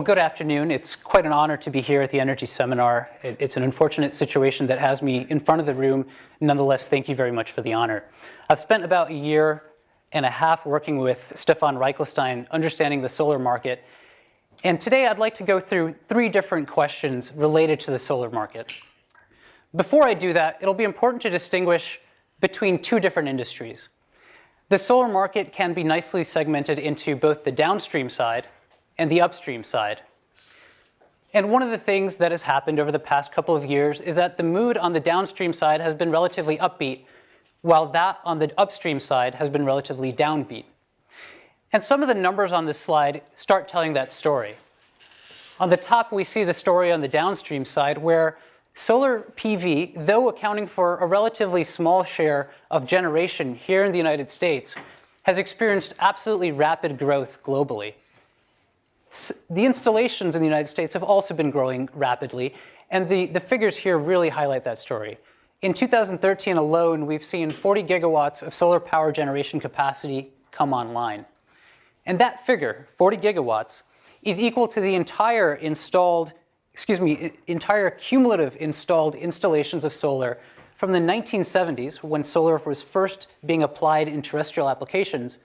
Well, good afternoon. It's quite an honor to be here at the Energy Seminar. It's an unfortunate situation that has me in front of the room. Nonetheless, thank you very much for the honor. I've spent about a year and a half working with Stefan Reichelstein, understanding the solar market. And today I'd like to go through 3 different questions related to the solar market. Before I do that, it'll be important to distinguish between 2 different industries. The solar market can be nicely segmented into both the downstream side and the upstream side. And one of the things that has happened over the past couple of years is that the mood on the downstream side has been relatively upbeat, while that on the upstream side has been relatively downbeat. And some of the numbers on this slide start telling that story. On the top, we see the story on the downstream side where solar PV, though accounting for a relatively small share of generation here in the United States, has experienced absolutely rapid growth globally. The installations in the United States have also been growing rapidly, and the figures here really highlight that story. In 2013 alone, we've seen 40 gigawatts of solar power generation capacity come online. And that figure, 40 gigawatts, is equal to the entire cumulative installed installations of solar from the 1970s, when solar was first being applied in terrestrial applications,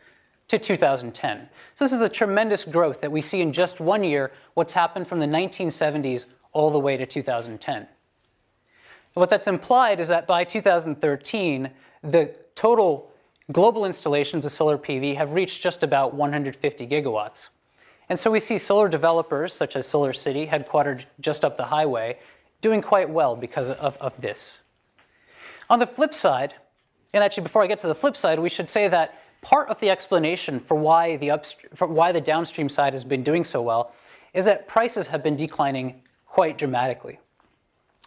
to 2010. So this is a tremendous growth that we see in just 1 year, what's happened from the 1970s all the way to 2010. And what that's implied is that by 2013, the total global installations of solar PV have reached just about 150 gigawatts. And so we see solar developers, such as Solar City, headquartered just up the highway, doing quite well because of this. On the flip side, and actually before I get to the flip side, we should say that part of the explanation for why the downstream side has been doing so well is that prices have been declining quite dramatically.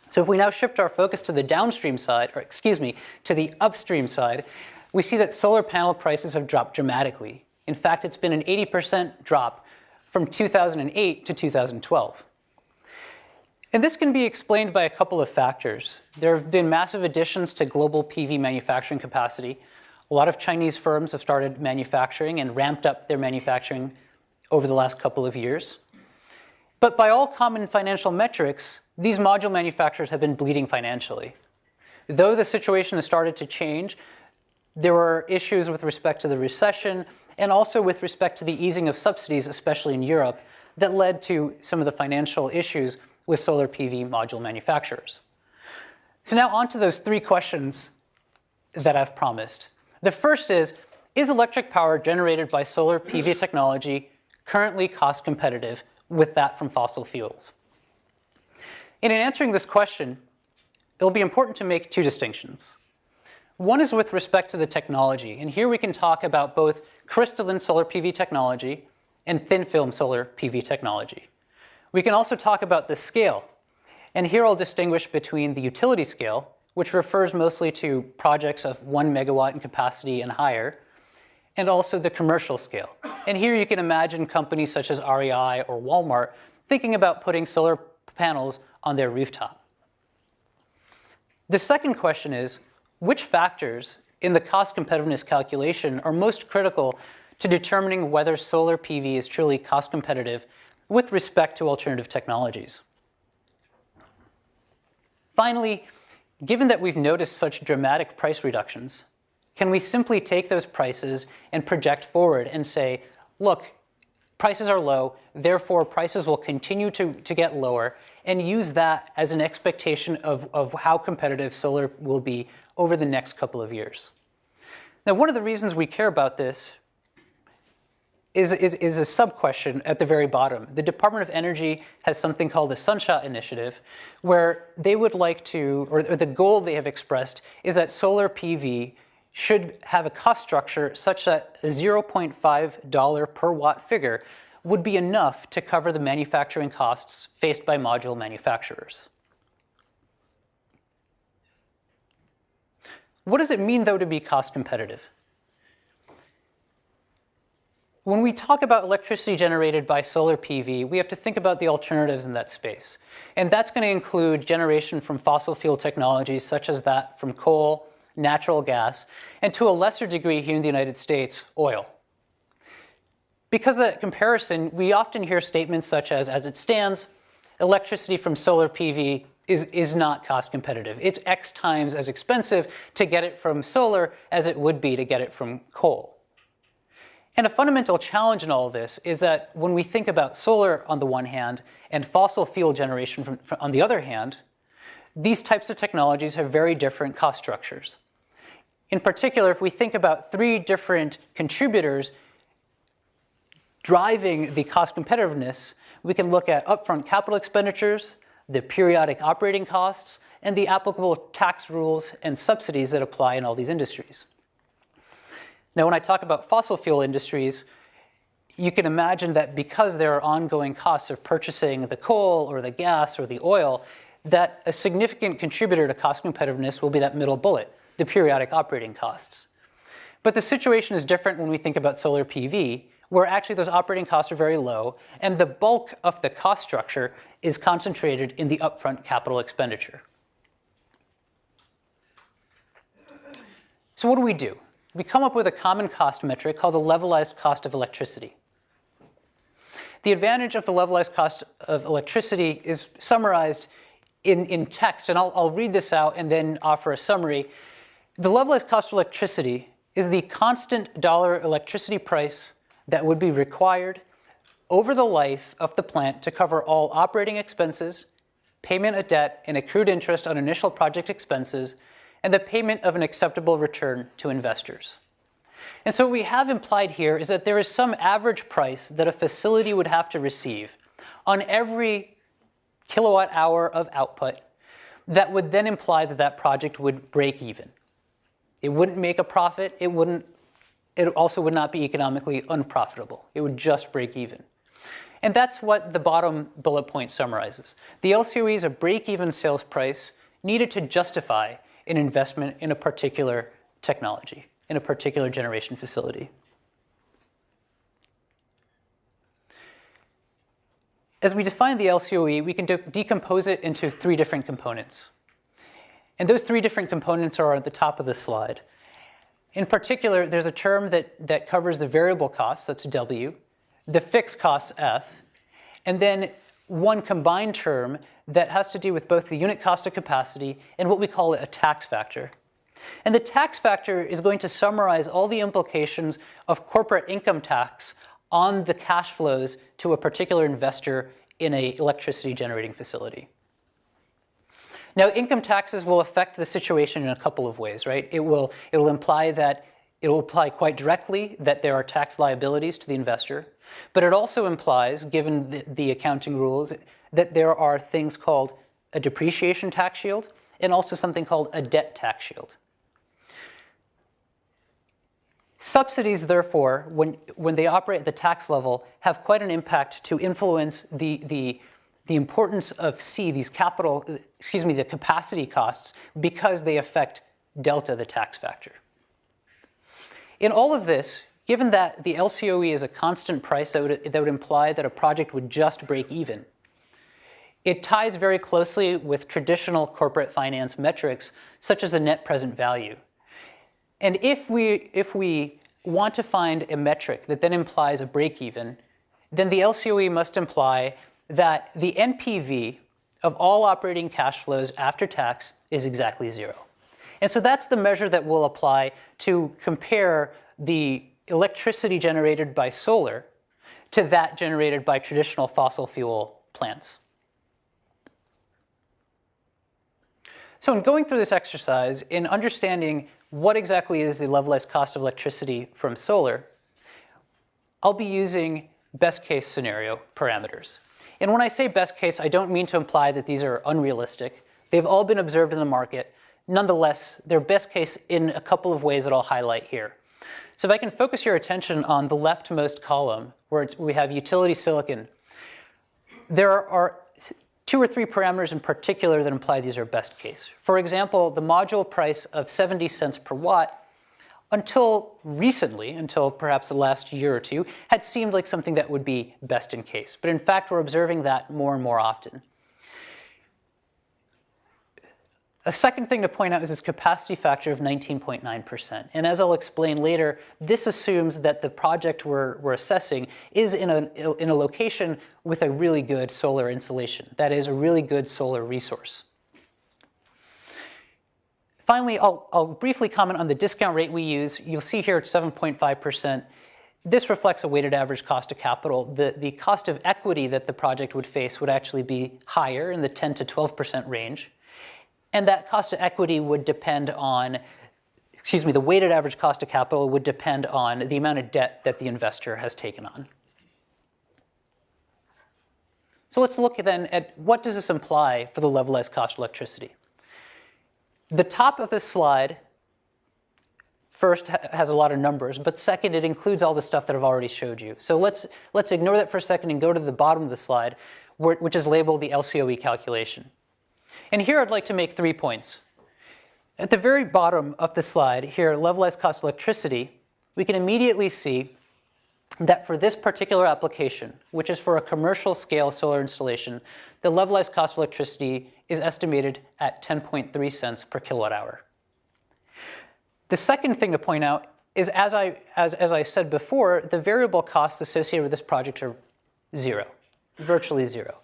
So if we now shift our focus to the downstream side, to the upstream side, we see that solar panel prices have dropped dramatically. In fact, it's been an 80% drop from 2008 to 2012. And this can be explained by a couple of factors. There have been massive additions to global PV manufacturing capacity. A lot of Chinese firms have started manufacturing and ramped up their manufacturing over the last couple of years. But by all common financial metrics, these module manufacturers have been bleeding financially. Though the situation has started to change, there were issues with respect to the recession and also with respect to the easing of subsidies, especially in Europe, that led to some of the financial issues with solar PV module manufacturers. So now on to those 3 questions that I've promised. The first is electric power generated by solar PV technology currently cost competitive with that from fossil fuels? And in answering this question, it'll be important to make 2 distinctions. One is with respect to the technology, and here we can talk about both crystalline solar PV technology and thin film solar PV technology. We can also talk about the scale, and here I'll distinguish between the utility scale, which refers mostly to projects of 1 megawatt in capacity and higher, and also the commercial scale. And here you can imagine companies such as REI or Walmart thinking about putting solar panels on their rooftop. The second question is, which factors in the cost competitiveness calculation are most critical to determining whether solar PV is truly cost competitive with respect to alternative technologies? Finally, given that we've noticed such dramatic price reductions, can we simply take those prices and project forward and say, look, prices are low, therefore prices will continue to get lower, and use that as an expectation of how competitive solar will be over the next couple of years? Now, one of the reasons we care about this is a sub-question at the very bottom. The Department of Energy has something called the Sunshot Initiative, where they would like to, or the goal they have expressed, is that solar PV should have a cost structure such that a $0.5 per watt figure would be enough to cover the manufacturing costs faced by module manufacturers. What does it mean, though, to be cost competitive? When we talk about electricity generated by solar PV, we have to think about the alternatives in that space. And that's going to include generation from fossil fuel technologies such as that from coal, natural gas, and to a lesser degree here in the United States, oil. because of that comparison, we often hear statements such as it stands, electricity from solar PV is not cost competitive. It's X times as expensive to get it from solar as it would be to get it from coal. And a fundamental challenge in all of this is that when we think about solar on the one hand and fossil fuel generation on the other hand, these types of technologies have very different cost structures. In particular, if we think about three different contributors driving the cost competitiveness, we can look at upfront capital expenditures, the periodic operating costs, and the applicable tax rules and subsidies that apply in all these industries. Now, when I talk about fossil fuel industries, you can imagine that because there are ongoing costs of purchasing the coal or the gas or the oil, that a significant contributor to cost competitiveness will be that middle bullet, the periodic operating costs. But the situation is different when we think about solar PV, where actually those operating costs are very low, and the bulk of the cost structure is concentrated in the upfront capital expenditure. So what do? We come up with a common cost metric called the levelized cost of electricity. The advantage of the levelized cost of electricity is summarized in text, and I'll read this out and then offer a summary. The levelized cost of electricity is the constant dollar electricity price that would be required over the life of the plant to cover all operating expenses, payment of debt, and accrued interest on initial project expenses, and the payment of an acceptable return to investors. And so what we have implied here is that there is some average price that a facility would have to receive on every kilowatt hour of output that would then imply that that project would break even. It wouldn't make a profit. It also would not be economically unprofitable. It would just break even. And that's what the bottom bullet point summarizes. The LCOE is a break-even sales price needed to justify an investment in a particular technology, in a particular generation facility. As we define the LCOE, we can decompose it into three different components. And those three different components are at the top of the slide. In particular, there's a term that covers the variable costs, that's W, the fixed costs, F, and then one combined term that has to do with both the unit cost of capacity and what we call a tax factor. And the tax factor is going to summarize all the implications of corporate income tax on the cash flows to a particular investor in an electricity generating facility. Now, income taxes will affect the situation in a couple of ways, right? It will imply quite directly that there are tax liabilities to the investor, but it also implies, given the accounting rules, that there are things called a depreciation tax shield and also something called a debt tax shield. Subsidies, therefore, when they operate at the tax level, have quite an impact to influence the importance of the capacity costs, because they affect delta, the tax factor. In all of this, given that the LCOE is a constant price that would imply that a project would just break even, it ties very closely with traditional corporate finance metrics, such as the net present value. And if we want to find a metric that then implies a break even, then the LCOE must imply that the NPV of all operating cash flows after tax is exactly zero. And so that's the measure that we'll apply to compare the electricity generated by solar to that generated by traditional fossil fuel plants. So in going through this exercise, in understanding what exactly is the levelized cost of electricity from solar, I'll be using best case scenario parameters. And when I say best case, I don't mean to imply that these are unrealistic. They've all been observed in the market. Nonetheless, they're best case in a couple of ways that I'll highlight here. So if I can focus your attention on the leftmost column, where we have utility silicon, there are 2 or 3 parameters in particular that imply these are best case. For example, the module price of 70 cents per watt, until recently, until perhaps the last year or two, had seemed like something that would be best in case. But in fact, we're observing that more and more often. A second thing to point out is this capacity factor of 19.9%. And as I'll explain later, this assumes that the project we're assessing is in a location with a really good solar insolation, that is, a really good solar resource. Finally, I'll briefly comment on the discount rate we use. You'll see here it's 7.5%. This reflects a weighted average cost of capital. The cost of equity that the project would face would actually be higher in the 10 to 12% range. And that cost of equity would depend on, the weighted average cost of capital would depend on the amount of debt that the investor has taken on. So let's look then at what does this imply for the levelized cost of electricity. The top of this slide first has a lot of numbers, but second, it includes all the stuff that I've already showed you. So let's ignore that for a second and go to the bottom of the slide, which is labeled the LCOE calculation. And here I'd like to make 3 points. At the very bottom of the slide, here, levelized cost of electricity, we can immediately see that for this particular application, which is for a commercial scale solar installation, the levelized cost of electricity is estimated at 10.3 cents per kilowatt hour. The second thing to point out is, as I said before, the variable costs associated with this project are zero, virtually zero.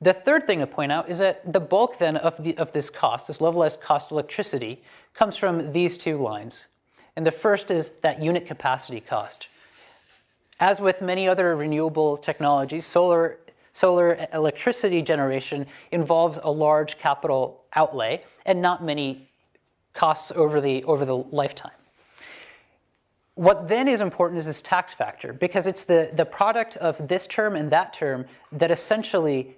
The third thing to point out is that the bulk then of this cost, this levelized cost of electricity, comes from these two lines. And the first is that unit capacity cost. As with many other renewable technologies, solar electricity generation involves a large capital outlay and not many costs over the lifetime. What then is important is this tax factor, because it's the product of this term and that term that essentially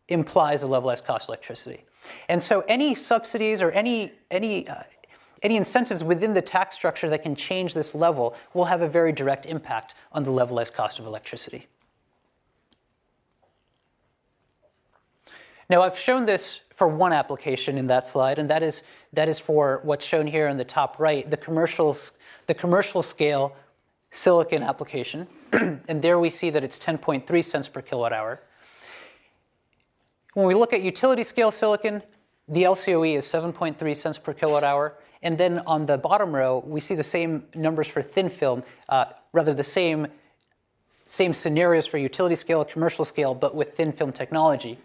implies a levelized cost of electricity. And so any subsidies or any incentives within the tax structure that can change this level will have a very direct impact on the levelized cost of electricity. Now, I've shown this for one application in that slide, and that is for what's shown here in the top right, the commercial scale silicon application. And there we see that it's 10.3 cents per kilowatt hour. When we look at utility scale silicon, the LCOE is 7.3 cents per kilowatt hour. And then on the bottom row, we see the same numbers for thin film, rather the same scenarios for utility scale, commercial scale, but with thin film technology.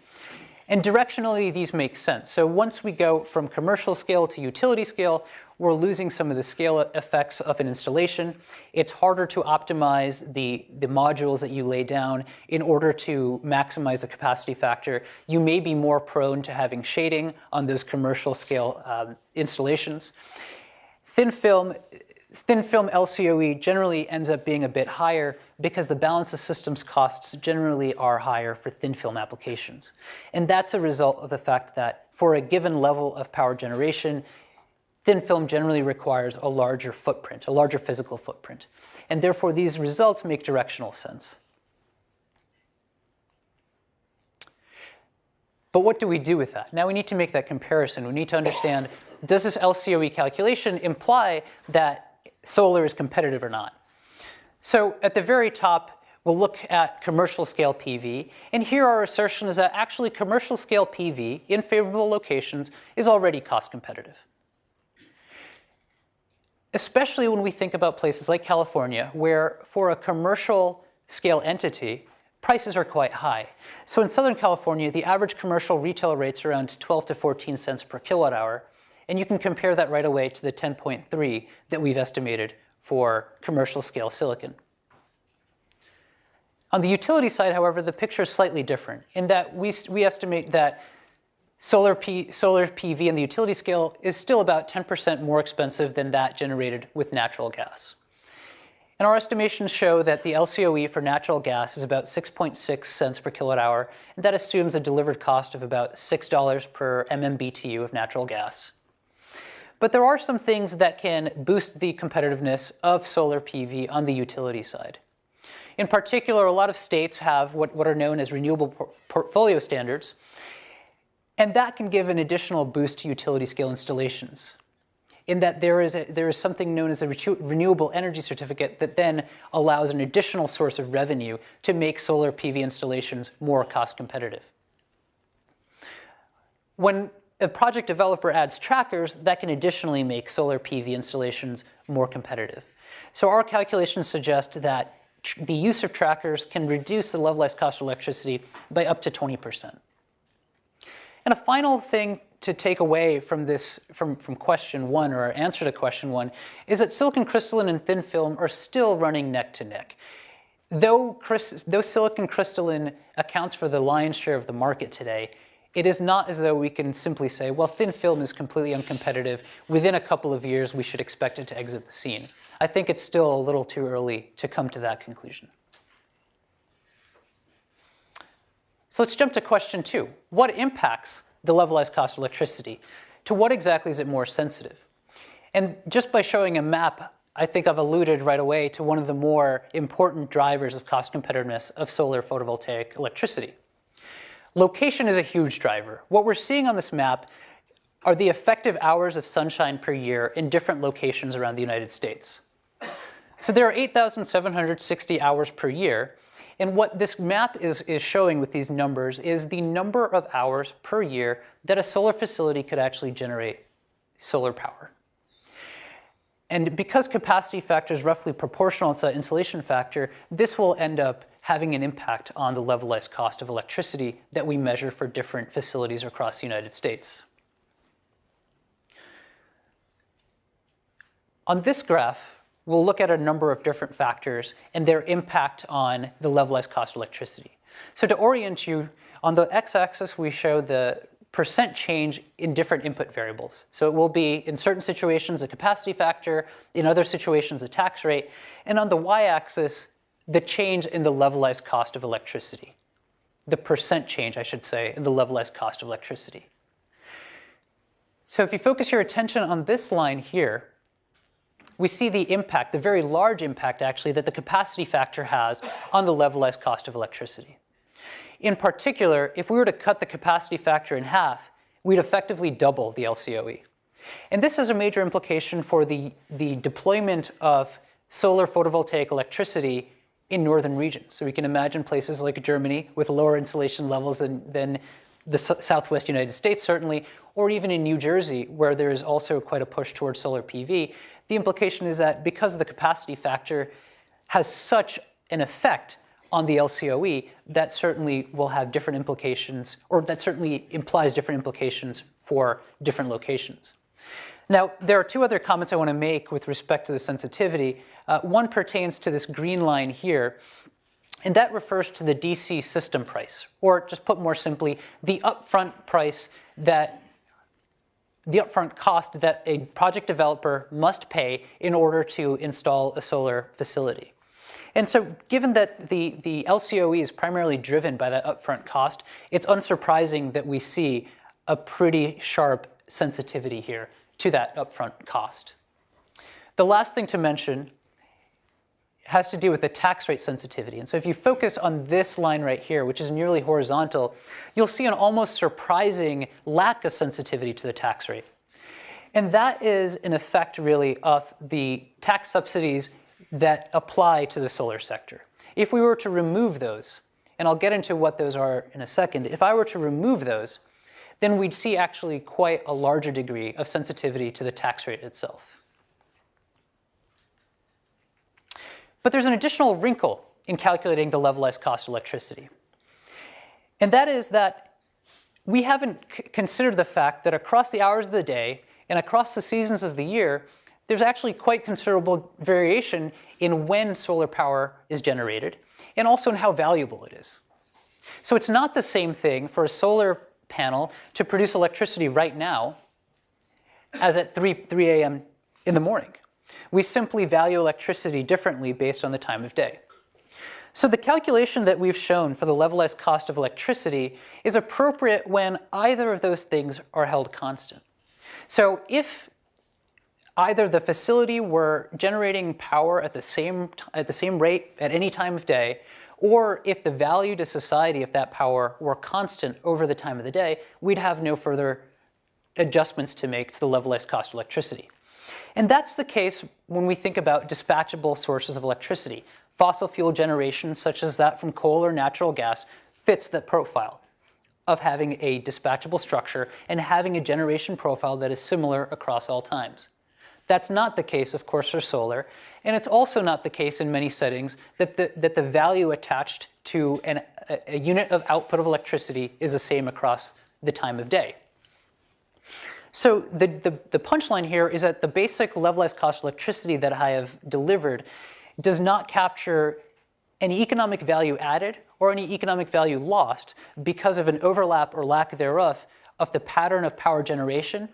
And directionally, these make sense. So once we go from commercial scale to utility scale, we're losing some of the scale effects of an installation. It's harder to optimize the modules that you lay down in order to maximize the capacity factor. You may be more prone to having shading on those commercial scale installations. Thin film LCOE generally ends up being a bit higher because the balance of systems costs generally are higher for thin film applications. And that's a result of the fact that for a given level of power generation, thin film generally requires a larger footprint, a larger physical footprint. And therefore, these results make directional sense. But what do we do with that? Now we need to make that comparison. We need to understand, does this LCOE calculation imply that solar is competitive or not? So at the very top, we'll look at commercial scale PV. And here our assertion is that actually commercial scale PV in favorable locations is already cost competitive. Especially when we think about places like California, where for a commercial scale entity, prices are quite high. So in Southern California, the average commercial retail rate's around 12 to 14 cents per kilowatt hour. And you can compare that right away to the 10.3 that we've estimated for commercial scale silicon. On the utility side, however, the picture is slightly different in that we estimate that solar PV in the utility scale is still about 10% more expensive than that generated with natural gas. And our estimations show that the LCOE for natural gas is about 6.6 cents per kilowatt hour, and that assumes a delivered cost of about $6 per MMBTU of natural gas. But there are some things that can boost the competitiveness of solar PV on the utility side. In particular, a lot of states have what are known as renewable portfolio standards, and that can give an additional boost to utility scale installations, in that there is something known as a renewable energy certificate that then allows an additional source of revenue to make solar PV installations more cost competitive. When a project developer adds trackers, that can additionally make solar PV installations more competitive. So our calculations suggest that the use of trackers can reduce the levelized cost of electricity by up to 20%. And a final thing to take away from this, from question one, or our answer to question one, is that silicon crystalline and thin film are still running neck to neck. Though silicon crystalline accounts for the lion's share of the market today, it is not as though we can simply say, well, thin film is completely uncompetitive. Within a couple of years, we should expect it to exit the scene. I think it's still a little too early to come to that conclusion. So let's jump to question two. What impacts the levelized cost of electricity? To what exactly is it more sensitive? And just by showing a map, I think I've alluded right away to one of the more important drivers of cost competitiveness of solar photovoltaic electricity. Location is a huge driver. What we're seeing on this map are the effective hours of sunshine per year in different locations around the United States. So there are 8,760 hours per year, and what this map is showing with these numbers is the number of hours per year that a solar facility could actually generate solar power. And because capacity factor is roughly proportional to the insolation factor, this will end up having an impact on the levelized cost of electricity that we measure for different facilities across the United States. On this graph, we'll look at a number of different factors and their impact on the levelized cost of electricity. So to orient you, on the x-axis we show the percent change in different input variables. So it will be, in certain situations, a capacity factor, in other situations, a tax rate, and on the y-axis, the change in the levelized cost of electricity. The percent change, I should say, in the levelized cost of electricity. So if you focus your attention on this line here, we see the impact, the very large impact actually, that the capacity factor has on the levelized cost of electricity. In particular, if we were to cut the capacity factor in half, we'd effectively double the LCOE. And this has a major implication for the deployment of solar photovoltaic electricity in northern regions. So we can imagine places like Germany with lower insolation levels than the southwest United States certainly, or even in New Jersey where there is also quite a push towards solar PV. The implication is that because the capacity factor has such an effect on the LCOE, that certainly will have different implications, or that certainly implies different implications for different locations. Now, there are two other comments I want to make with respect to the sensitivity. One pertains to this green line here, and that refers to the DC system price, or just put more simply, the upfront cost that a project developer must pay in order to install a solar facility. And so given that the LCOE is primarily driven by that upfront cost, it's unsurprising that we see a pretty sharp sensitivity here to that upfront cost. The last thing to mention has to do with the tax rate sensitivity. And so if you focus on this line right here, which is nearly horizontal, you'll see an almost surprising lack of sensitivity to the tax rate. And that is an effect really of the tax subsidies that apply to the solar sector. If we were to remove those, and I'll get into what those are in a second, if I were to remove those, then we'd see actually quite a larger degree of sensitivity to the tax rate itself. But there's an additional wrinkle in calculating the levelized cost of electricity. And that is that we haven't considered the fact that across the hours of the day and across the seasons of the year, there's actually quite considerable variation in when solar power is generated and also in how valuable it is. So it's not the same thing for a solar panel to produce electricity right now as at 3 a.m. in the morning. We simply value electricity differently based on the time of day. So the calculation that we've shown for the levelized cost of electricity is appropriate when either of those things are held constant. So if either the facility were generating power at the same rate at any time of day, or if the value to society of that power were constant over the time of the day, we'd have no further adjustments to make to the levelized cost of electricity. And that's the case when we think about dispatchable sources of electricity. Fossil fuel generation, such as that from coal or natural gas, fits that profile. of having a dispatchable structure and having a generation profile that is similar across all times. That's not the case, of course, for solar, and it's also not the case in many settings that the value attached to a unit of output of electricity is the same across the time of day. So the punchline here is that the basic levelized cost of electricity that I have delivered does not capture any economic value added or any economic value lost because of an overlap or lack thereof of the pattern of power generation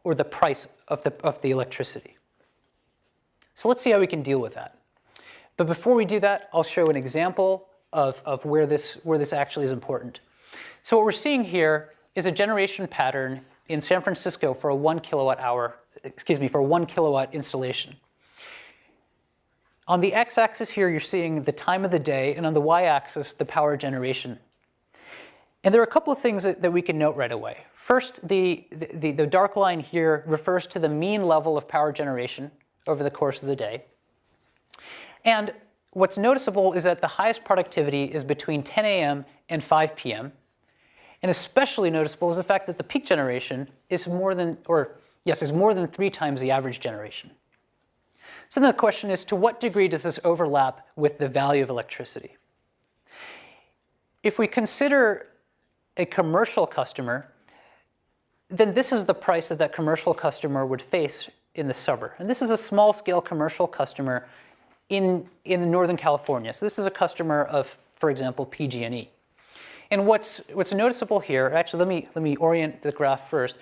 or the price of the electricity. So let's see how we can deal with that. But before we do that, I'll show an example of where this actually is important. So what we're seeing here is a generation pattern in San Francisco for a 1 kilowatt installation. On the x-axis here, you're seeing the time of the day, and on the y-axis, the power generation. And there are a couple of things that we can note right away. First, the dark line here refers to the mean level of power generation over the course of the day. And what's noticeable is that the highest productivity is between 10 a.m. and 5 p.m. And especially noticeable is the fact that the peak generation is more than 3 times the average generation. So then the question is, to what degree does this overlap with the value of electricity? If we consider a commercial customer, then this is the price that commercial customer would face in the summer. And this is a small-scale commercial customer in Northern California. So this is a customer of, for example, PG&E. And what's noticeable here, actually let me orient the graph first.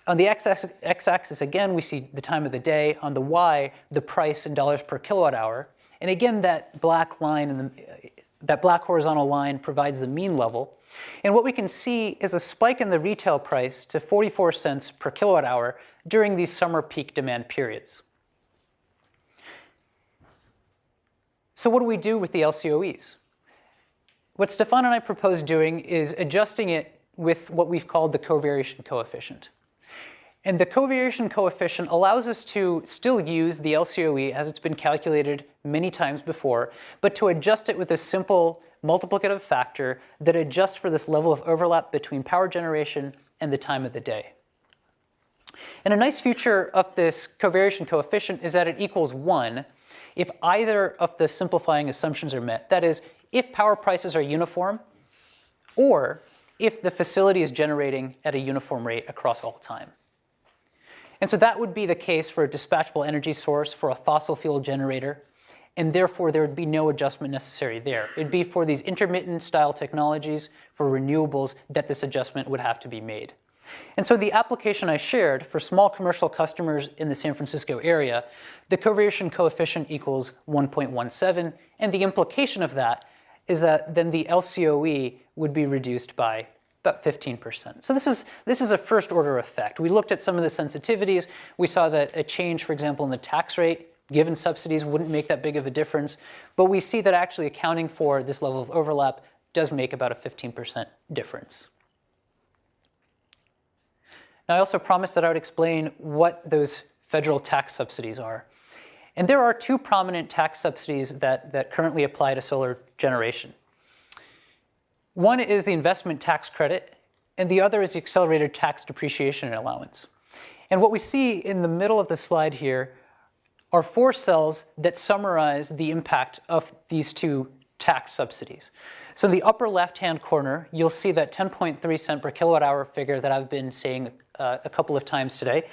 On the x-axis, again, we see the time of the day. On the y, the price in dollars per kilowatt hour. And again, that black line, that black horizontal line provides the mean level. And what we can see is a spike in the retail price to 44 cents per kilowatt hour during these summer peak demand periods. So what do we do with the LCOEs? What Stefan and I propose doing is adjusting it with what we've called the covariation coefficient. And the covariation coefficient allows us to still use the LCOE as it's been calculated many times before, but to adjust it with a simple multiplicative factor that adjusts for this level of overlap between power generation and the time of the day. And a nice feature of this covariation coefficient is that it equals 1 if either of the simplifying assumptions are met. That is, if power prices are uniform, or if the facility is generating at a uniform rate across all time. And so that would be the case for a dispatchable energy source for a fossil fuel generator, and therefore there would be no adjustment necessary there. It'd be for these intermittent style technologies, for renewables, that this adjustment would have to be made. And so the application I shared for small commercial customers in the San Francisco area, the covariation coefficient equals 1.17, and the implication of that is that then the LCOE would be reduced by about 15%. So this is a first order effect. We looked at some of the sensitivities. We saw that a change, for example, in the tax rate, given subsidies, wouldn't make that big of a difference. But we see that actually accounting for this level of overlap does make about a 15% difference. Now, I also promised that I would explain what those federal tax subsidies are. And there are two prominent tax subsidies that currently apply to solar generation. One is the investment tax credit, and the other is the accelerated tax depreciation allowance. And what we see in the middle of the slide here are 4 cells that summarize the impact of these two tax subsidies. So in the upper left-hand corner, you'll see that 10.3 cent per kilowatt hour figure that I've been saying a couple of times today.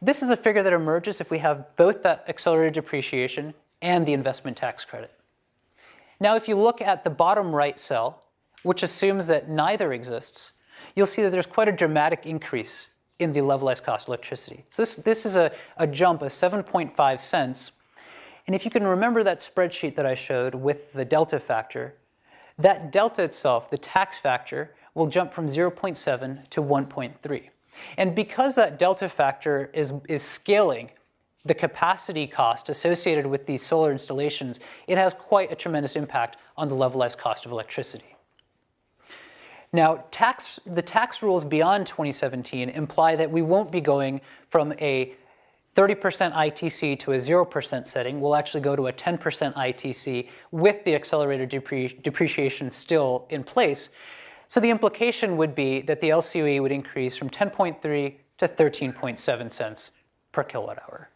This is a figure that emerges if we have both that accelerated depreciation and the investment tax credit. Now, if you look at the bottom right cell, which assumes that neither exists, you'll see that there's quite a dramatic increase in the levelized cost of electricity. So this is a jump of 7.5 cents. And if you can remember that spreadsheet that I showed with the delta factor, that delta itself, the tax factor, will jump from 0.7 to 1.3. And because that delta factor is scaling the capacity cost associated with these solar installations, it has quite a tremendous impact on the levelized cost of electricity. Now, the tax rules beyond 2017 imply that we won't be going from a 30% ITC to a 0% setting. We'll actually go to a 10% ITC with the accelerated depreciation still in place. So the implication would be that the LCOE would increase from 10.3 to 13.7 cents per kilowatt hour.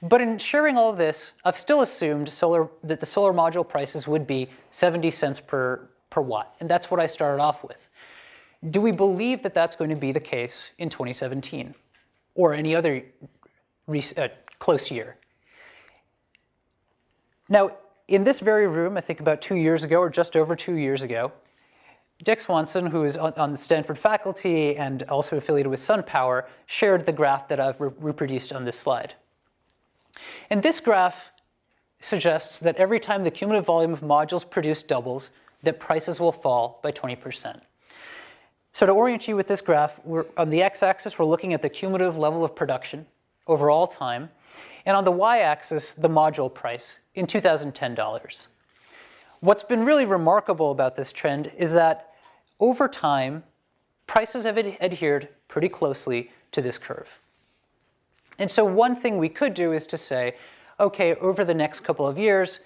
But in sharing all of this, I've still assumed that the solar module prices would be 70 cents per watt, and that's what I started off with. Do we believe that that's going to be the case in 2017 or any other close year? Now, in this very room, I think about 2 years ago, or just over 2 years ago, Dick Swanson, who is on the Stanford faculty and also affiliated with SunPower, shared the graph that I've reproduced on this slide. And this graph suggests that every time the cumulative volume of modules produced doubles, that prices will fall by 20%. So to orient you with this graph, on the x-axis, we're looking at the cumulative level of production over all time, and on the y-axis, the module price in 2010 dollars. What's been really remarkable about this trend is that over time, prices have adhered pretty closely to this curve. And so one thing we could do is to say, okay, over the next couple of years,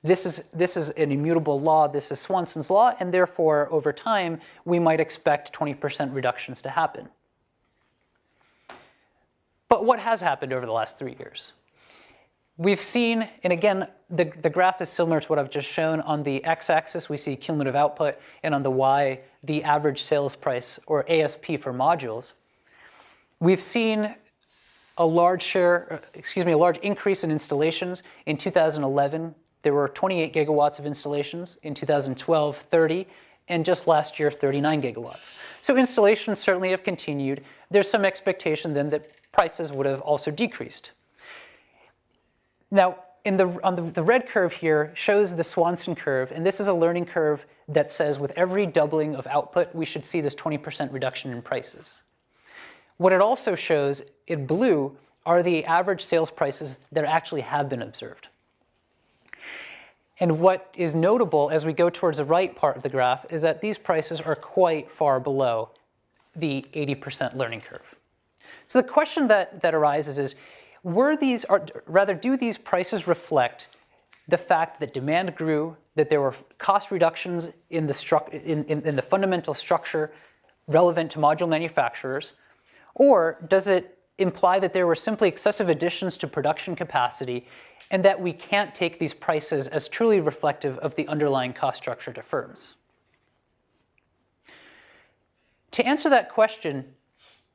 this is an immutable law, this is Swanson's law, and therefore, over time, we might expect 20% reductions to happen. But what has happened over the last 3 years? We've seen, and again, the graph is similar to what I've just shown. On the x-axis, we see cumulative output, and on the y, the average sales price, or ASP for modules. We've seen a large increase in installations. In 2011, there were 28 gigawatts of installations. In 2012, 30, and just last year, 39 gigawatts. So installations certainly have continued. There's some expectation then that prices would have also decreased. Now, the red curve here shows the Swanson curve, and this is a learning curve that says with every doubling of output, we should see this 20% reduction in prices. What it also shows in blue are the average sales prices that actually have been observed. And what is notable as we go towards the right part of the graph is that these prices are quite far below the 80% learning curve. So the question that arises is, do these prices reflect the fact that demand grew, that there were cost reductions in the fundamental structure relevant to module manufacturers, or does it imply that there were simply excessive additions to production capacity and that we can't take these prices as truly reflective of the underlying cost structure to firms? To answer that question,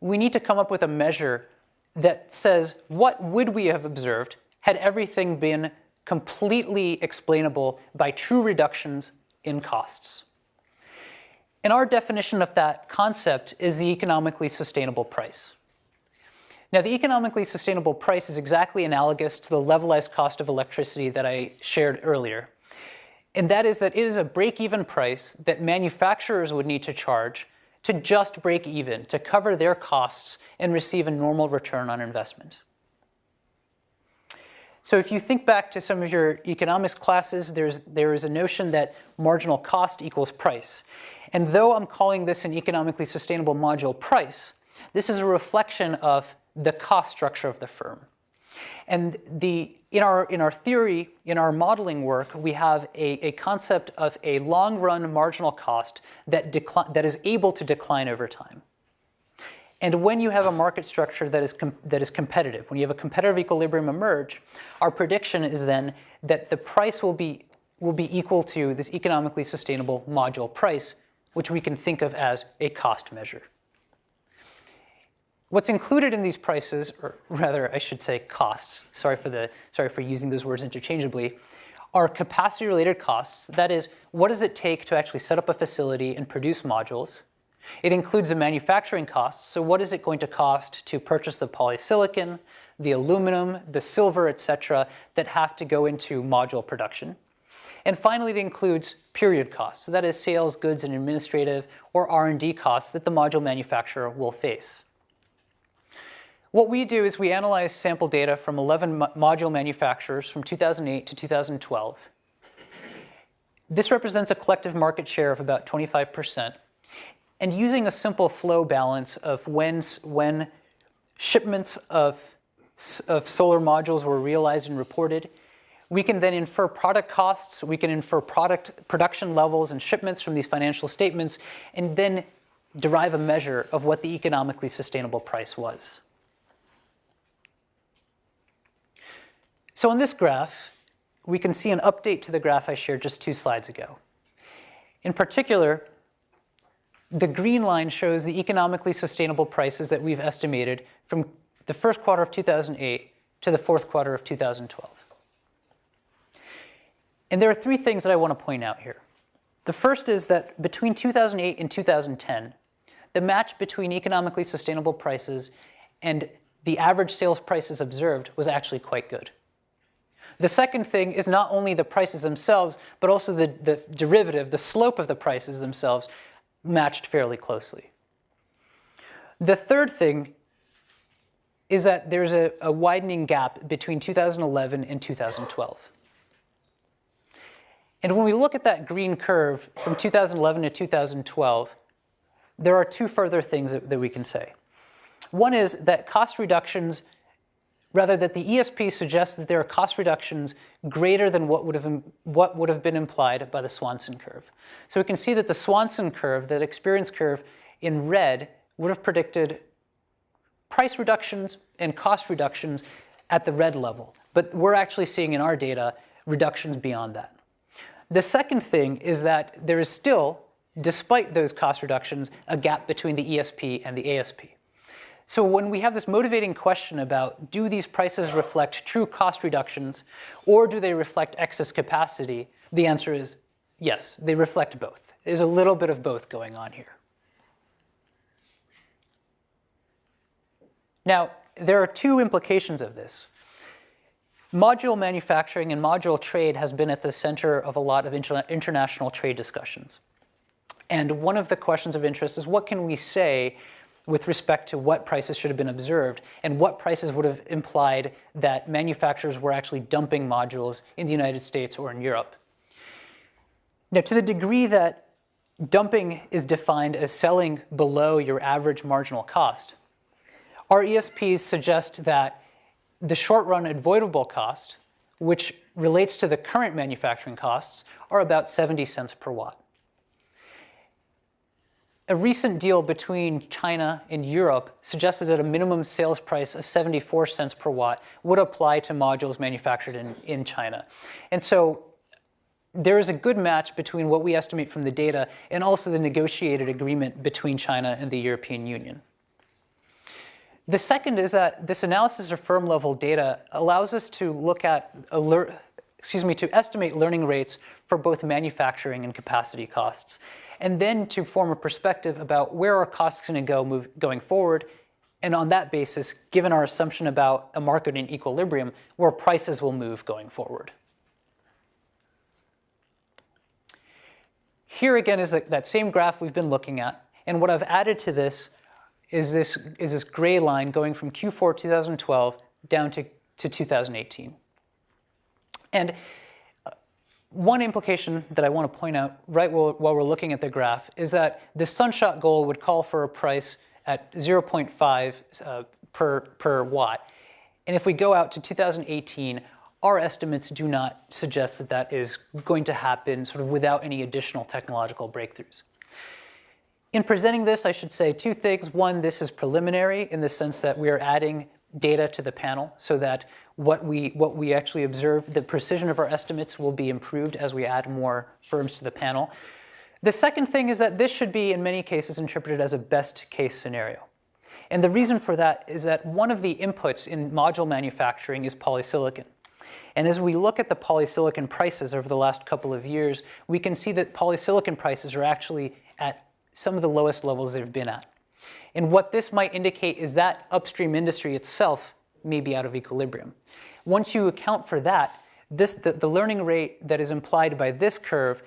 we need to come up with a measure that says, what would we have observed had everything been completely explainable by true reductions in costs? And our definition of that concept is the economically sustainable price. Now, the economically sustainable price is exactly analogous to the levelized cost of electricity that I shared earlier. And that is that it is a break-even price that manufacturers would need to charge to just break even, to cover their costs and receive a normal return on investment. So if you think back to some of your economics classes, there is a notion that marginal cost equals price. And though I'm calling this an economically sustainable module price, this is a reflection of the cost structure of the firm. And in our theory, in our modeling work, we have a concept of a long-run marginal cost that is able to decline over time. And when you have a market structure that is competitive, when you have a competitive equilibrium emerge, our prediction is then that the price will be equal to this economically sustainable module price, which we can think of as a cost measure. What's included in these prices, or rather, I should say costs, sorry for using those words interchangeably, are capacity-related costs. That is, what does it take to actually set up a facility and produce modules? It includes the manufacturing costs. So what is it going to cost to purchase the polysilicon, the aluminum, the silver, etc., that have to go into module production? And finally, it includes period costs. So that is sales, goods, and administrative or R&D costs that the module manufacturer will face. What we do is we analyze sample data from 11 module manufacturers from 2008 to 2012. This represents a collective market share of about 25%. And using a simple flow balance of when shipments of solar modules were realized and reported, we can then infer product costs, we can infer product production levels and shipments from these financial statements, and then derive a measure of what the economically sustainable price was. So on this graph, we can see an update to the graph I shared just 2 slides ago. In particular, the green line shows the economically sustainable prices that we've estimated from the first quarter of 2008 to the fourth quarter of 2012. And there are 3 things that I want to point out here. The first is that between 2008 and 2010, the match between economically sustainable prices and the average sales prices observed was actually quite good. The second thing is not only the prices themselves, but also the derivative, the slope of the prices themselves, matched fairly closely. The third thing is that there's a widening gap between 2011 and 2012. And when we look at that green curve from 2011 to 2012, there are 2 further things that we can say. One is that cost reductions, rather that the ESP suggests that there are cost reductions greater than what would have been implied by the Swanson curve. So we can see that the Swanson curve, that experience curve in red, would have predicted price reductions and cost reductions at the red level. But we're actually seeing in our data reductions beyond that. The second thing is that there is still, despite those cost reductions, a gap between the ESP and the ASP. So when we have this motivating question about do these prices reflect true cost reductions or do they reflect excess capacity, the answer is yes, they reflect both. There's a little bit of both going on here. Now, there are 2 implications of this. Module manufacturing and module trade has been at the center of a lot of international trade discussions. And one of the questions of interest is what can we say with respect to what prices should have been observed and what prices would have implied that manufacturers were actually dumping modules in the United States or in Europe. Now, to the degree that dumping is defined as selling below your average marginal cost, our ESPs suggest that the short-run avoidable cost, which relates to the current manufacturing costs, are about 70 cents per watt. A recent deal between China and Europe suggested that a minimum sales price of 74 cents per watt would apply to modules manufactured in China. And so there is a good match between what we estimate from the data and also the negotiated agreement between China and the European Union. The second is that this analysis of firm-level data allows us to look at to estimate learning rates for both manufacturing and capacity costs, and then to form a perspective about where our costs going to go going forward, and on that basis, given our assumption about a market in equilibrium, where prices will move going forward. Here again is that same graph we've been looking at, and what I've added to this is this gray line going from Q4 2012 down to 2018. And one implication that I want to point out right while we're looking at the graph is that the sunshot goal would call for a price at 0.5 per watt. And if we go out to 2018, our estimates do not suggest that that is going to happen sort of without any additional technological breakthroughs. In presenting this, I should say 2 things. One, this is preliminary in the sense that we are adding data to the panel so that what we actually observe, the precision of our estimates will be improved as we add more firms to the panel. The second thing is that this should be, in many cases, interpreted as a best case scenario. And the reason for that is that one of the inputs in module manufacturing is polysilicon. And as we look at the polysilicon prices over the last couple of years, we can see that polysilicon prices are actually at some of the lowest levels they've been at. And what this might indicate is that upstream industry itself may be out of equilibrium. Once you account for that, the learning rate that is implied by this curve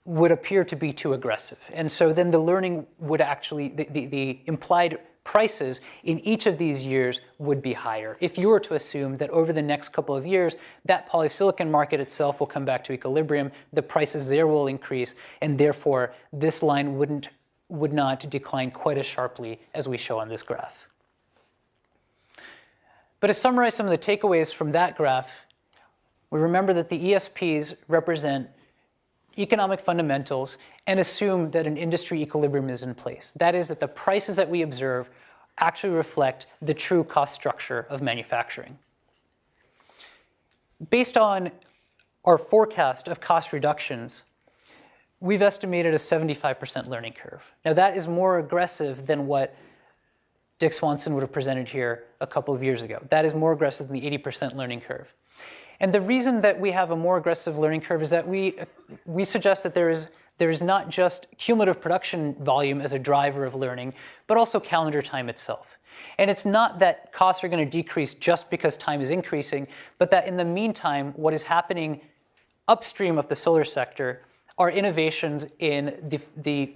would appear to be too aggressive. And so then the learning would actually, the implied prices in each of these years would be higher. If you were to assume that over the next couple of years, that polysilicon market itself will come back to equilibrium, the prices there will increase, and therefore this line would not decline quite as sharply as we show on this graph. But to summarize some of the takeaways from that graph, we remember that the ESPs represent economic fundamentals and assume that an industry equilibrium is in place. That is, that the prices that we observe actually reflect the true cost structure of manufacturing. Based on our forecast of cost reductions, we've estimated a 75% learning curve. Now that is more aggressive than what Dick Swanson would have presented here a couple of years ago. That is more aggressive than the 80% learning curve. And the reason that we have a more aggressive learning curve is that we suggest that there is not just cumulative production volume as a driver of learning, but also calendar time itself. And it's not that costs are going to decrease just because time is increasing, but that in the meantime, what is happening upstream of the solar sector are innovations in the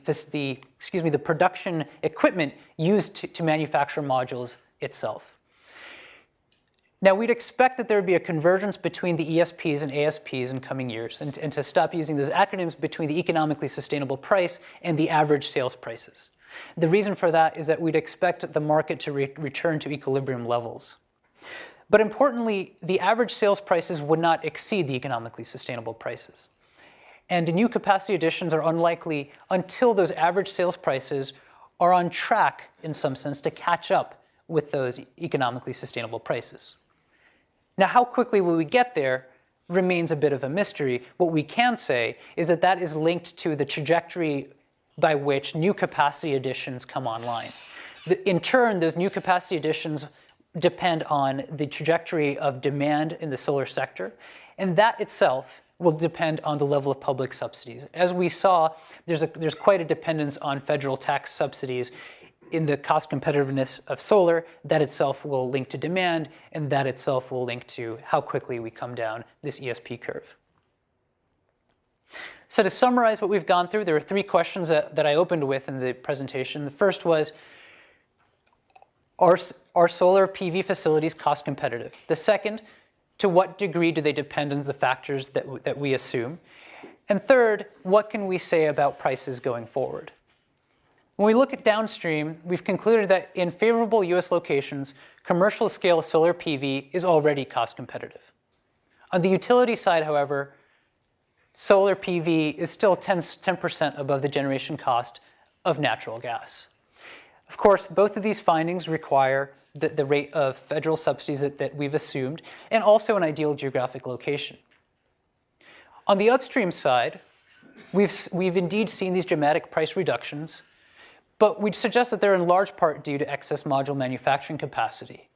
production equipment used to manufacture modules itself. Now, we'd expect that there would be a convergence between the ESPs and ASPs in coming years, and to stop using those acronyms between the economically sustainable price and the average sales prices. The reason for that is that we'd expect the market to return to equilibrium levels. But importantly, the average sales prices would not exceed the economically sustainable prices. And new capacity additions are unlikely until those average sales prices are on track, in some sense, to catch up with those economically sustainable prices. Now, how quickly will we get there remains a bit of a mystery. What we can say is that that is linked to the trajectory by which new capacity additions come online. In turn, those new capacity additions depend on the trajectory of demand in the solar sector, and that itself will depend on the level of public subsidies. As we saw, there's quite a dependence on federal tax subsidies in the cost competitiveness of solar. That itself will link to demand, and that itself will link to how quickly we come down this ESP curve. So to summarize what we've gone through, there are three questions that I opened with in the presentation. The first was, are solar PV facilities cost competitive? The second, to what degree do they depend on the factors that we assume? And third, what can we say about prices going forward? When we look at downstream, we've concluded that in favorable US locations, commercial scale solar PV is already cost competitive. On the utility side, however, solar PV is still 10% above the generation cost of natural gas. Of course, both of these findings require the rate of federal subsidies that we've assumed, and also an ideal geographic location. On the upstream side, we've indeed seen these dramatic price reductions, but we'd suggest that they're in large part due to excess module manufacturing capacity.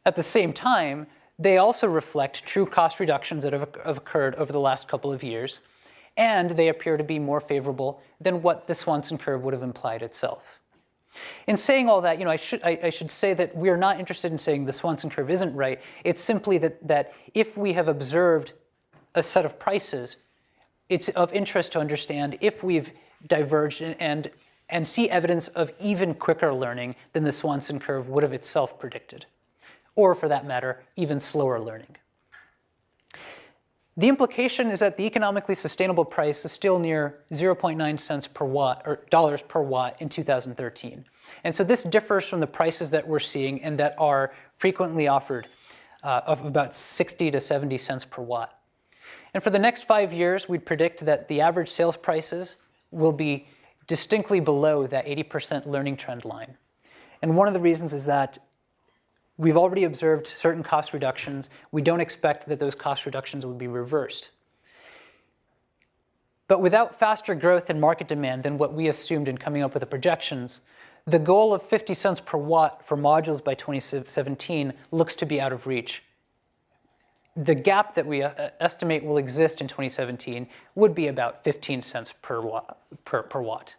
At the same time, they also reflect true cost reductions that have occurred over the last couple of years, and they appear to be more favorable than what the Swanson curve would have implied itself. In saying all that, I should say that we're not interested in saying the Swanson curve isn't right. It's simply that if we have observed a set of prices, it's of interest to understand if we've diverged and see evidence of even quicker learning than the Swanson curve would have itself predicted, or for that matter, even slower learning. The implication is that the economically sustainable price is still near 0.9 cents per watt, or dollars per watt in 2013. And so this differs from the prices that we're seeing and that are frequently offered of about 60 to 70 cents per watt. And for the next 5 years, we'd predict that the average sales prices will be distinctly below that 80% learning trend line. And one of the reasons is that we've already observed certain cost reductions. We don't expect that those cost reductions will be reversed. But without faster growth in market demand than what we assumed in coming up with the projections, the goal of 50 cents per watt for modules by 2017 looks to be out of reach. The gap that we estimate will exist in 2017 would be about 15 cents per watt.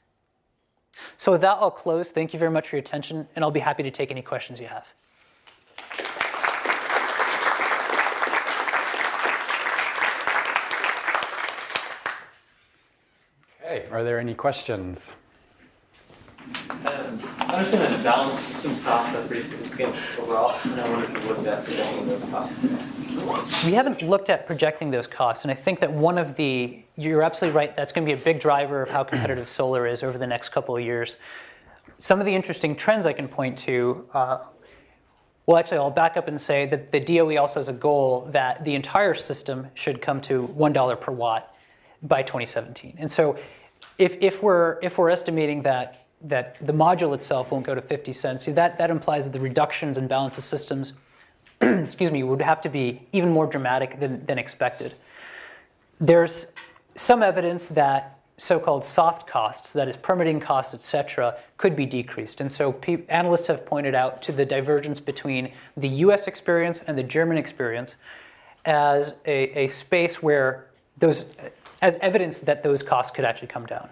So with that, I'll close. Thank you very much for your attention, and I'll be happy to take any questions you have. Okay, are there any questions? I understand that balance of systems costs are pretty significant overall, and I wonder if you looked at projecting those costs. We haven't looked at projecting those costs, and I think that you're absolutely right, that's going to be a big driver of how competitive solar is over the next couple of years. Some of the interesting trends I can point to Well, actually, I'll back up and say that the DOE also has a goal that the entire system should come to $1 per watt by 2017. And so if we're estimating that the module itself won't go to 50 cents, that implies that the reductions in balance of systems excuse me, would have to be even more dramatic than expected. There's some evidence that so-called soft costs, that is permitting costs, et cetera, could be decreased. And so analysts have pointed out to the divergence between the US experience and the German experience as a space where as evidence that those costs could actually come down.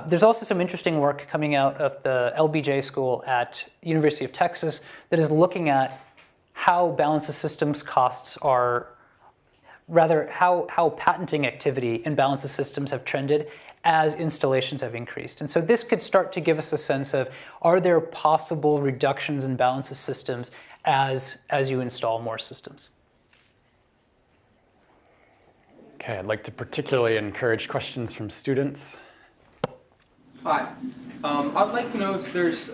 There's also some interesting work coming out of the LBJ school at University of Texas that is looking at how balance of systems costs are, rather how patenting activity in balance of systems have trended as installations have increased. And so this could start to give us a sense of, are there possible reductions in balance of systems as you install more systems? Okay, I'd like to particularly encourage questions from students. Hi. I'd like to know if there's,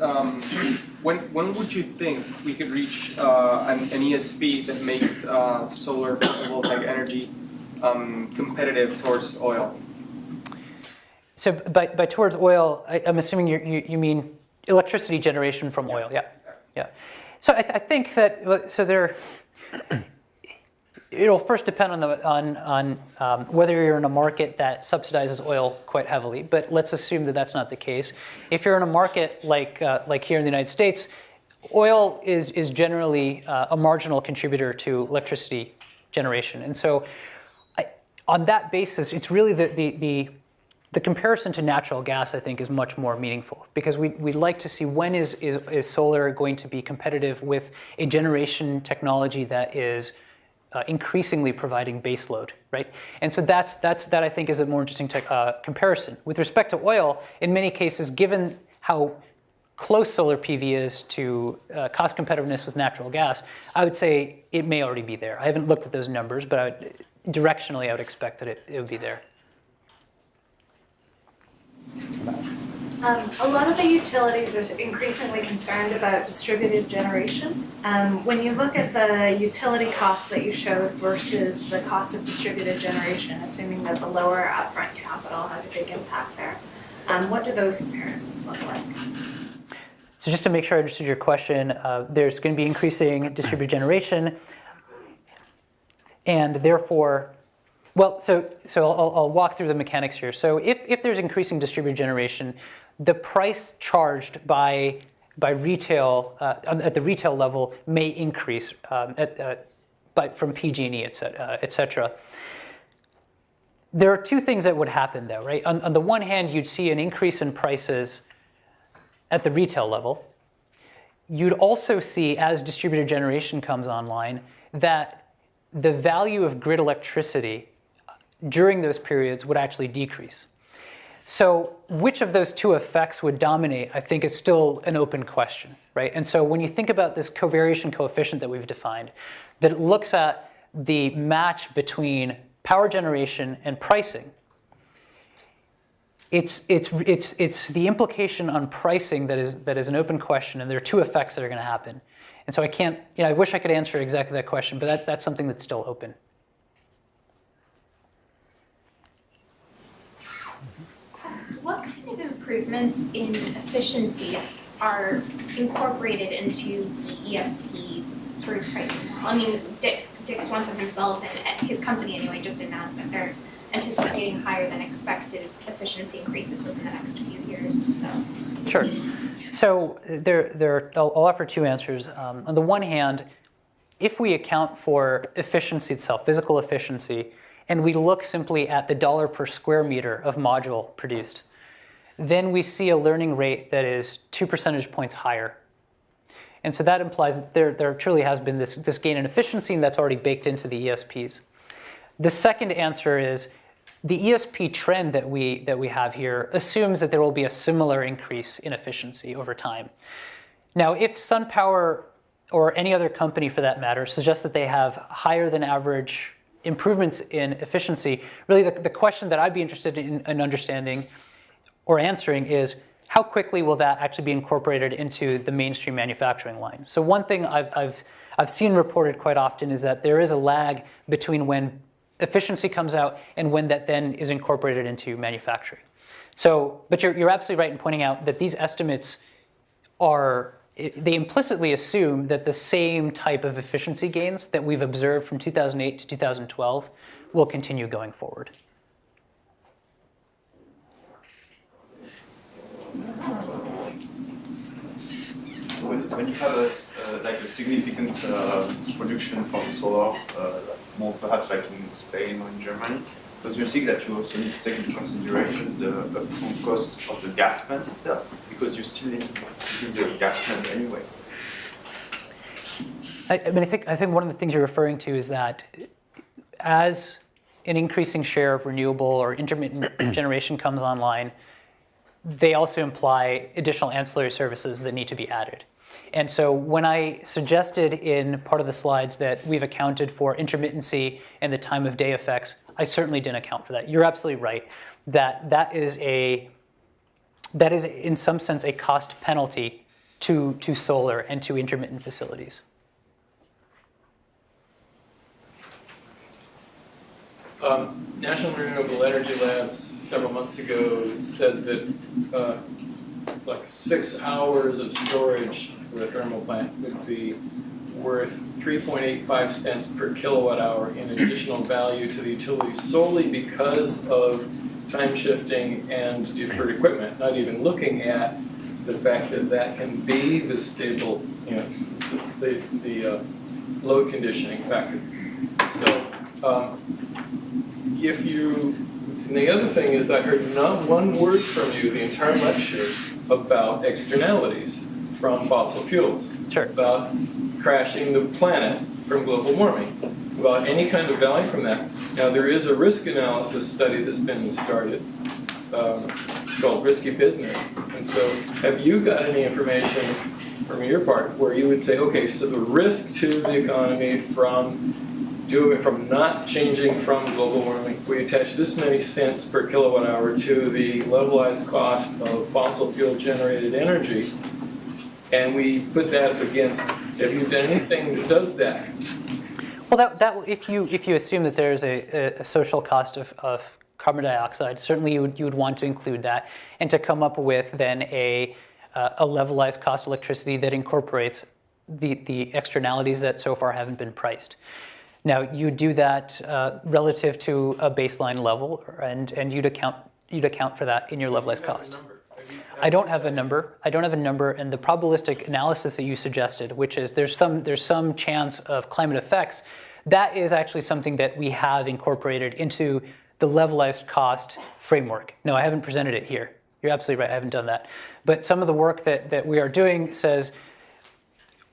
when would you think we could reach an ESP that makes solar photovoltaic energy competitive towards oil? So by towards oil, I'm assuming you mean electricity generation from oil, yeah. Exactly. Yeah. So I think that, so there, it'll first depend on whether you're in a market that subsidizes oil quite heavily, but let's assume that that's not the case. If you're in a market like here in the United States, oil is generally a marginal contributor to electricity generation. And so on that basis, it's really the comparison to natural gas, I think, is much more meaningful, because we'd like to see when is solar going to be competitive with a generation technology that is increasingly providing base load, right? And so that I think is a more interesting comparison. With respect to oil, in many cases, given how close solar PV is to cost competitiveness with natural gas, I would say it may already be there. I haven't looked at those numbers, but directionally I would expect that it would be there. A lot of the utilities are increasingly concerned about distributed generation. When you look at the utility costs that you showed versus the cost of distributed generation, assuming that the lower upfront capital has a big impact there, what do those comparisons look like? So just to make sure I understood your question, there's going to be increasing distributed generation, and therefore, well, so I'll walk through the mechanics here. So if there's increasing distributed generation, the price charged by retail at the retail level may increase, but from PG&E, et cetera. There are two things that would happen, though, right? On the one hand, you'd see an increase in prices at the retail level. You'd also see, as distributed generation comes online, that the value of grid electricity during those periods would actually decrease. So which of those two effects would dominate, I think, is still an open question, right? And so when you think about this covariation coefficient that we've defined, that it looks at the match between power generation and pricing, it's the implication on pricing that is an open question, and there are two effects that are going to happen. And so I can't, I wish I could answer exactly that question, but that's something that's still open. What kind of improvements in efficiencies are incorporated into the ESP sort of pricing model? I mean, Dick Swanson himself and his company anyway just announced that they're anticipating higher than expected efficiency increases within the next few years. So. Sure. So I'll offer two answers. On the one hand, if we account for efficiency itself, physical efficiency, and we look simply at the dollar per square meter of module produced, then we see a learning rate that is 2 percentage points higher. And so that implies that there truly has been this gain in efficiency, and that's already baked into the ESPs. The second answer is the ESP trend that we have here assumes that there will be a similar increase in efficiency over time. Now, if SunPower or any other company for that matter suggests that they have higher than average improvements in efficiency, really the question that I'd be interested in understanding or answering is, how quickly will that actually be incorporated into the mainstream manufacturing line? So one thing I've seen reported quite often is that there is a lag between when efficiency comes out and when that then is incorporated into manufacturing. So, but you're absolutely right in pointing out that these estimates they implicitly assume that the same type of efficiency gains that we've observed from 2008 to 2012 will continue going forward. When you have like a significant production from solar, more perhaps like in Spain or in Germany, don't you think that you also need to take into consideration the upfront cost of the gas plant itself? Because you still need to use the gas plant anyway. I mean, I think one of the things you're referring to is that as an increasing share of renewable or intermittent generation comes online, they also imply additional ancillary services that need to be added. And so when I suggested in part of the slides that we've accounted for intermittency and the time of day effects, I certainly didn't account for that. You're absolutely right that is in some sense a cost penalty to solar and to intermittent facilities. National Renewable Energy Labs several months ago said that like 6 hours of storage for a thermal plant would be worth 3.85 cents per kilowatt hour in additional value to the utility solely because of time shifting and deferred equipment, not even looking at the fact that that can be the stable, the load conditioning factor. So if you, and the other thing is that I heard not one word from you the entire lecture about externalities from fossil fuels. Sure. About crashing the planet from global warming, about any kind of value from that. Now there is a risk analysis study that's been started. It's called Risky Business. And so have you got any information from your part where you would say, okay, so the risk to the economy from not changing from global warming, we attach this many cents per kilowatt hour to the levelized cost of fossil fuel generated energy, and we put that up against, have you done anything that does that? Well, if you assume that there's a social cost of carbon dioxide, certainly you would want to include that, and to come up with then a levelized cost of electricity that incorporates the externalities that so far haven't been priced. Now you do that relative to a baseline level, and you'd account for that in your levelized cost. I don't have a number. And the probabilistic analysis that you suggested, which is there's some chance of climate effects, that is actually something that we have incorporated into the levelized cost framework. No, I haven't presented it here. You're absolutely right. I haven't done that. But some of the work that we are doing says,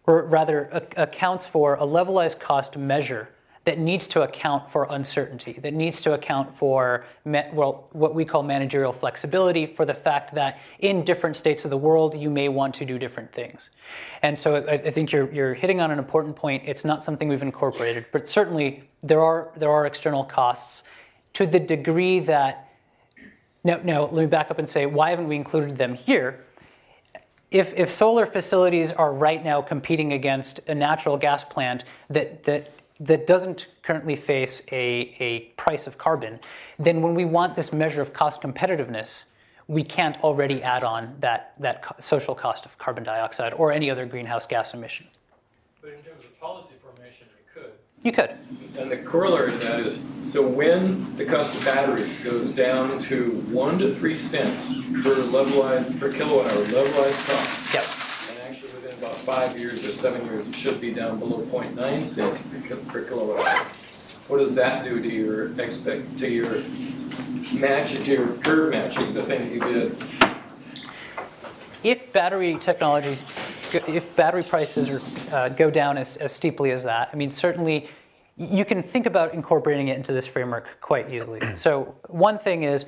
or rather accounts for a levelized cost measure that needs to account for uncertainty, that needs to account for what we call managerial flexibility, for the fact that in different states of the world you may want to do different things. And so I think you're hitting on an important point. It's not something we've incorporated, but certainly there are external costs to the degree that, now let me back up and say, why haven't we included them here? If solar facilities are right now competing against a natural gas plant that doesn't currently face a price of carbon, then when we want this measure of cost competitiveness, we can't already add on that social cost of carbon dioxide or any other greenhouse gas emissions. But in terms of policy formation, we could. You could. And the corollary to that is, so when the cost of batteries goes down to 1 to 3 cents per kilowatt hour levelized cost, Yep. and actually within about 5 years or 7 years, it should be down below 0.9 cents per kilowatt hour. What does that do to your curve matching, the thing that you did? If battery prices go down as steeply as that, I mean, certainly you can think about incorporating it into this framework quite easily. So one thing is,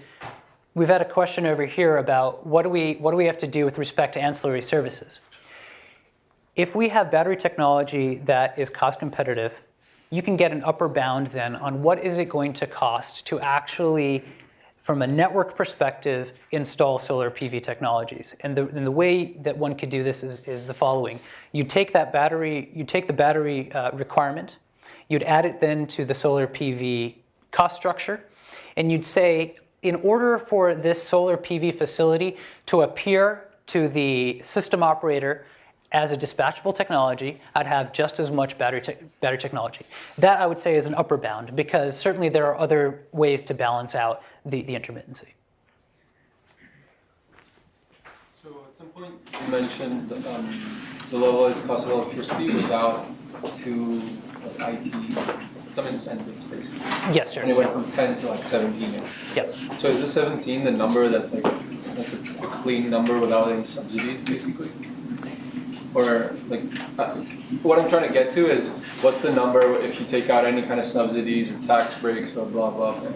we've had a question over here about what do we have to do with respect to ancillary services. If we have battery technology that is cost competitive, you can get an upper bound then on what is it going to cost to actually from a network perspective, install solar PV technologies. And the way that one could do this is the following. You take the battery requirement, you'd add it then to the solar PV cost structure, and you'd say, in order for this solar PV facility to appear to the system operator as a dispatchable technology, I'd have just as much battery technology. That, I would say, is an upper bound, because certainly there are other ways to balance out the intermittency. So at some point you mentioned the levelized cost of electricity was out to IT, some incentives basically. Yes, sir. And it went from 10 to like 17. Yep. So is the 17 the number that's like a clean number without any subsidies basically? Or like, what I'm trying to get to is, what's the number if you take out any kind of subsidies or tax breaks or blah, blah, blah?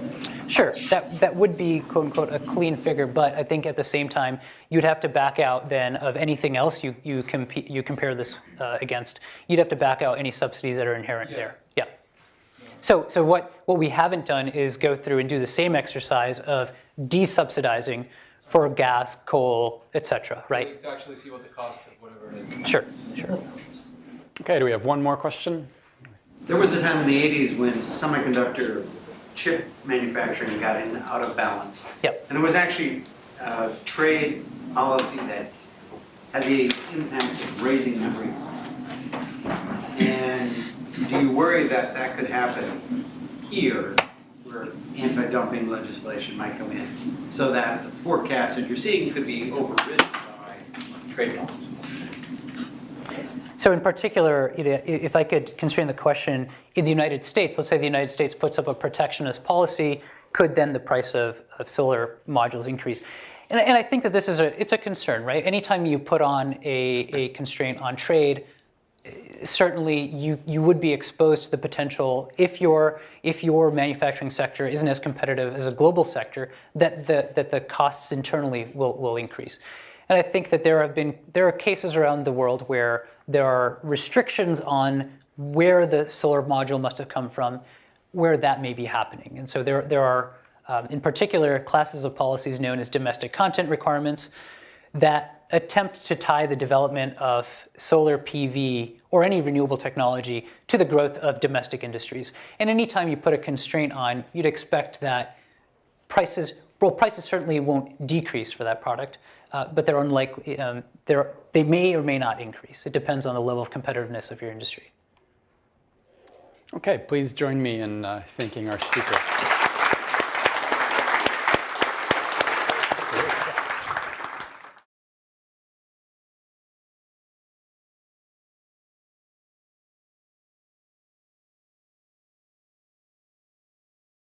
Sure, that would be, quote unquote, a clean figure, but I think at the same time, you'd have to back out then of anything else you compare this against. You'd have to back out any subsidies that are inherent there. Yeah. So what we haven't done is go through and do the same exercise of desubsidizing for gas, coal, et cetera, right? To actually see what the cost of whatever it is. Sure. Okay, do we have one more question? There was a time in the 80s when semiconductor chip manufacturing got out of balance. Yep. And it was actually trade policy that had the impact of raising memory prices. And do you worry that that could happen here, where anti-dumping legislation might come in, so that the forecast that you're seeing could be overridden by trade policy? So in particular, if I could constrain the question, in the United States, let's say the United States puts up a protectionist policy, could then the price of solar modules increase? And I think that this is it's a concern, right? Anytime you put on a constraint on trade, certainly you would be exposed to the potential, if your manufacturing sector isn't as competitive as a global sector, that the costs internally will increase. And I think that there are cases around the world where there are restrictions on where the solar module must have come from, where that may be happening. And so there are, in particular, classes of policies known as domestic content requirements that attempt to tie the development of solar PV or any renewable technology to the growth of domestic industries. And anytime you put a constraint on, you'd expect that prices certainly won't decrease for that product, but they're unlikely, they may or may not increase. It depends on the level of competitiveness of your industry. Okay, please join me in thanking our speaker.